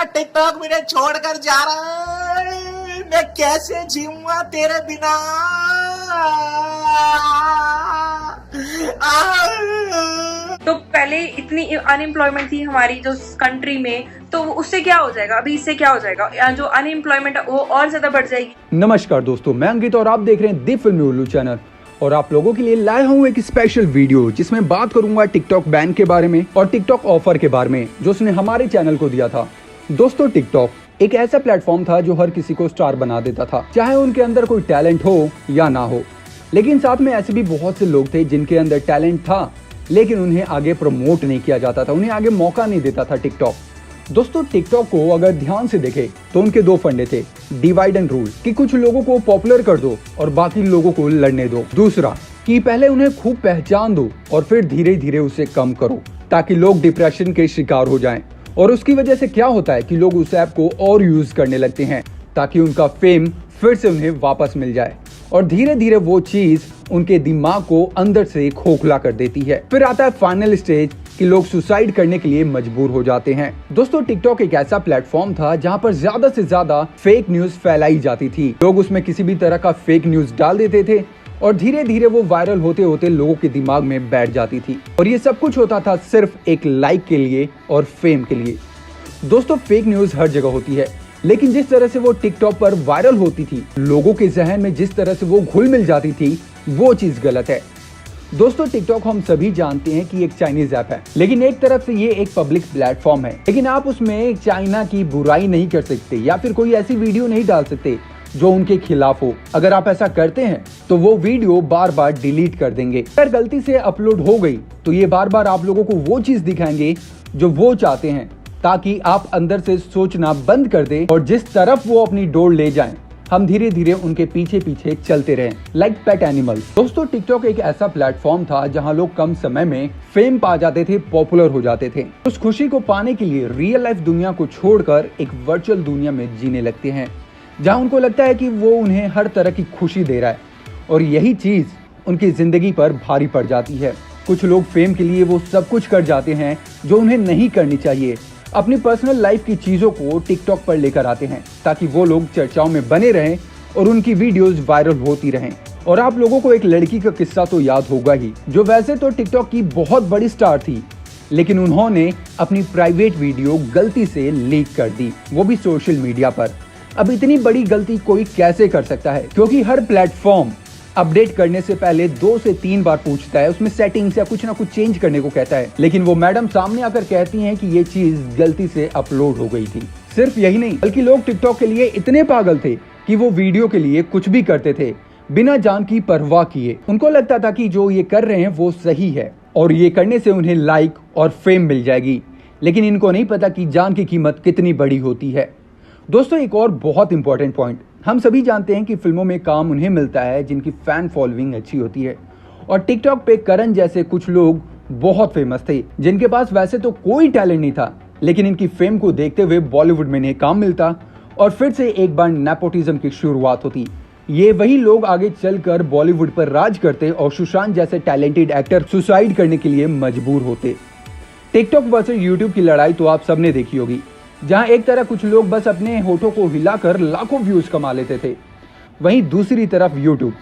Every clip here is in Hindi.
टिकटॉक मुझे छोड़कर जा रहा है, मैं कैसे जीऊंगा तेरे बिना। तो पहले इतनी अनएम्प्लॉयमेंट थी हमारी जो कंट्री में, तो उससे क्या हो जाएगा, अभी इससे क्या हो जाएगा, जो अनएम्प्लॉयमेंट है वो और ज्यादा बढ़ जाएगी। नमस्कार दोस्तों, मैं अंकित और आप देख रहे हैं दी फिल्मी उल्लू चैनल। और आप लोगों के लिए लाया हूँ एक स्पेशल वीडियो जिसमें बात करूंगा टिकटॉक बैन के बारे में और टिकटॉक ऑफर के बारे में जो उसने हमारे चैनल को दिया था। दोस्तों, टिकटॉक एक ऐसा प्लेटफॉर्म था जो हर किसी को स्टार बना देता था, चाहे उनके अंदर कोई टैलेंट हो या ना हो। लेकिन साथ में ऐसे भी बहुत से लोग थे जिनके अंदर टैलेंट था लेकिन उन्हें आगे प्रमोट नहीं किया जाता था, उन्हें आगे मौका नहीं देता था टिकटॉक। दोस्तों, टिकटॉक को अगर ध्यान से देखें तो उनके दो फंडे थे, डिवाइड एंड रूल, कि कुछ लोगों को पॉपुलर कर दो और बाकी लोगों को लड़ने दो। दूसरा कि पहले उन्हें खूब पहचान दो और फिर धीरे धीरे उसे कम करो ताकि लोग डिप्रेशन के शिकार हो जाएं। और उसकी वजह से क्या होता है कि लोग उस ऐप को और यूज करने लगते हैं ताकि उनका फेम फिर से उन्हें वापस मिल जाए। और धीरे धीरे वो चीज उनके दिमाग को अंदर से खोखला कर देती है। फिर आता है फाइनल स्टेज कि लोग सुसाइड करने के लिए मजबूर हो जाते हैं। दोस्तों, टिकटॉक एक ऐसा प्लेटफॉर्म था जहां पर ज्यादा से ज्यादा फेक न्यूज फैलाई जाती थी। लोग उसमें किसी भी तरह का फेक न्यूज डाल देते थे और धीरे धीरे वो वायरल होते होते लोगों के दिमाग में बैठ जाती थी। और ये सब कुछ होता था सिर्फ एक लाइक के लिए और फेम के लिए। दोस्तों, फेक न्यूज हर जगह होती है, लेकिन जिस तरह से वो टिकटॉक पर वायरल होती थी, लोगों के जहन में जिस तरह से वो घुल मिल जाती थी, वो चीज गलत है। दोस्तों, टिकटॉक हम सभी जानते हैं कि एक चाइनीज ऐप है, लेकिन एक तरफ से ये एक पब्लिक प्लेटफॉर्म है। लेकिन आप उसमें चाइना की बुराई नहीं कर सकते या फिर कोई ऐसी वीडियो नहीं डाल सकते जो उनके खिलाफ हो। अगर आप ऐसा करते हैं तो वो वीडियो बार बार डिलीट कर देंगे। अगर गलती से अपलोड हो गई तो ये बार बार आप लोगों को वो चीज दिखाएंगे जो वो चाहते हैं, ताकि आप अंदर से सोचना बंद कर दे और जिस तरफ वो अपनी डोर ले जाएं, हम धीरे धीरे उनके पीछे पीछे चलते रहें, लाइक पेट एनिमल्स। दोस्तों, टिकटॉक एक ऐसा प्लेटफॉर्म था जहां लोग कम समय में फेम पा जाते थे, पॉपुलर हो जाते थे। उस खुशी को पाने के लिए रियल लाइफ दुनिया को छोड़कर एक वर्चुअल दुनिया में जीने लगते हैं, जहां उनको लगता है कि वो उन्हें हर तरह की खुशी दे रहा है। और यही चीज उनकी जिंदगी पर भारी पड़ जाती है। कुछ लोग फेम के लिए वो सब कुछ कर जाते हैं जो उन्हें नहीं करनी चाहिए। अपनी पर्सनल लाइफ की चीजों को टिकटॉक पर लेकर आते हैं ताकि वो लोग चर्चाओं में बने रहें और उनकी वीडियोस वायरल होती रहें। और आप लोगों को एक लड़की का किस्सा तो याद होगा ही, जो वैसे तो टिकटॉक की बहुत बड़ी स्टार थी, लेकिन उन्होंने अपनी प्राइवेट वीडियो गलती से लीक कर दी, वो भी सोशल मीडिया पर। अब इतनी बड़ी गलती कोई कैसे कर सकता है, क्योंकि हर प्लेटफॉर्म अपडेट करने से पहले 2 से 3 बार पूछता है, उसमें सेटिंग्स या कुछ ना कुछ चेंज करने को कहता है। लेकिन वो मैडम सामने आकर कहती हैं कि ये चीज गलती से अपलोड हो गई थी। सिर्फ यही नहीं, बल्कि लोग टिकटॉक के लिए इतने पागल थे कि वो वीडियो के लिए कुछ भी करते थे बिना जान की परवाह किए। उनको लगता था कि जो ये कर रहे हैं वो सही है और ये करने से उन्हें लाइक और फेम मिल जाएगी। लेकिन इनको नहीं पता कि जान की कीमत कितनी बड़ी होती है। दोस्तों, एक और बहुत इंपॉर्टेंट पॉइंट, हम सभी जानते हैं कि फिल्मों में काम उन्हें मिलता है जिनकी फैन फॉलोइंग अच्छी होती है। और टिकटॉक पे करण जैसे कुछ लोग बहुत फेमस थे जिनके पास वैसे तो कोई टैलेंट नहीं था, लेकिन इनकी फेम को देखते हुए बॉलीवुड में इन्हें काम मिलता और फिर से एक बार नेपोटिज्म की शुरुआत होती। ये वही लोग आगे चलकर बॉलीवुड पर राज करते और सुशांत जैसे टैलेंटेड एक्टर सुसाइड करने के लिए मजबूर होते। टिकटॉक वर्सेस यूट्यूब की लड़ाई तो आप सबने देखी होगी, जहां एक तरह कुछ लोग बस अपने होठों को हिलाकर लाखों व्यूज कमा लेते थे, वहीं दूसरी तरफ यूट्यूब,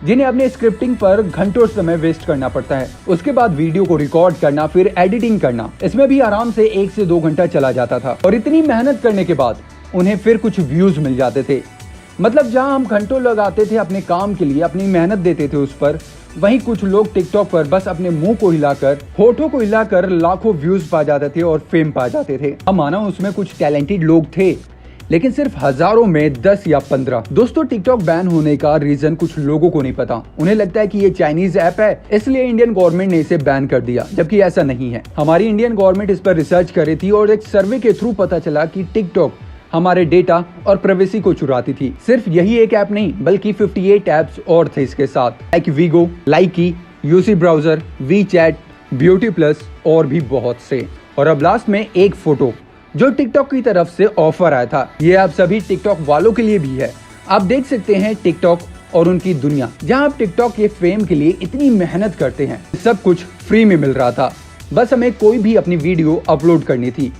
जिन्हें अपने स्क्रिप्टिंग पर घंटों समय वेस्ट करना पड़ता है। उसके बाद वीडियो को रिकॉर्ड करना, फिर एडिटिंग करना, इसमें भी आराम से 1 से 2 घंटा चला जाता था। और इतनी मेहनत करने के बाद उन्हें फिर कुछ व्यूज मिल जाते थे। मतलब जहां हम घंटों लगाते थे अपने काम के लिए, अपनी मेहनत देते थे उस पर, वहीं कुछ लोग टिकटॉक पर बस अपने मुंह को हिलाकर, होठों को हिलाकर लाखों व्यूज पा जाते थे और फेम पा जाते थे। हम माना उसमें कुछ टैलेंटेड लोग थे, लेकिन सिर्फ हजारों में 10 या 15। दोस्तों, टिकटॉक बैन होने का रीजन कुछ लोगों को नहीं पता। उन्हें लगता है कि ये चाइनीज ऐप है, इसलिए इंडियन गवर्नमेंट ने इसे बैन कर दिया, जबकि ऐसा नहीं है। हमारी इंडियन गवर्नमेंट इस पर रिसर्च कर रही थी और एक सर्वे के थ्रू पता चला कि टिकटॉक हमारे डेटा और प्राइवेसी को चुराती थी। सिर्फ यही एक ऐप नहीं, बल्कि 58 ऐप्स और थे इसके साथ, like Vigo, Likee, UC browser, WeChat, BeautyPlus और भी बहुत से। और अब लास्ट में एक फोटो जो टिकटॉक की तरफ से ऑफर आया था, ये आप सभी टिकटॉक वालों के लिए भी है। आप देख सकते हैं टिकटॉक और उनकी दुनिया, जहां आप टिकटॉक के फेम के लिए इतनी मेहनत करते हैं, सब कुछ फ्री में मिल रहा था। बस हमें कोई भी अपनी वीडियो अपलोड करनी थी।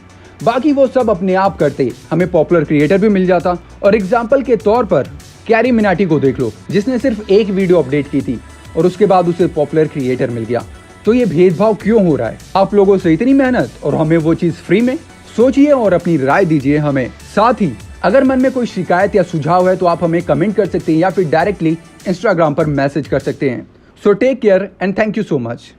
बाकी वो सब अपने आप करते, हमें पॉपुलर क्रिएटर भी मिल जाता। और एग्जाम्पल के तौर पर कैरी मिनाटी को देख लो, जिसने सिर्फ एक वीडियो अपडेट की थी और उसके बाद उसे पॉपुलर क्रिएटर मिल गया। तो ये भेदभाव क्यों हो रहा है? आप लोगों से इतनी मेहनत और हमें वो चीज फ्री में? सोचिए और अपनी राय दीजिए हमें। साथ ही अगर मन में कोई शिकायत या सुझाव है तो आप हमें कमेंट कर सकते हैं या फिर डायरेक्टली इंस्टाग्राम पर मैसेज कर सकते हैं। So take care and thank you so much.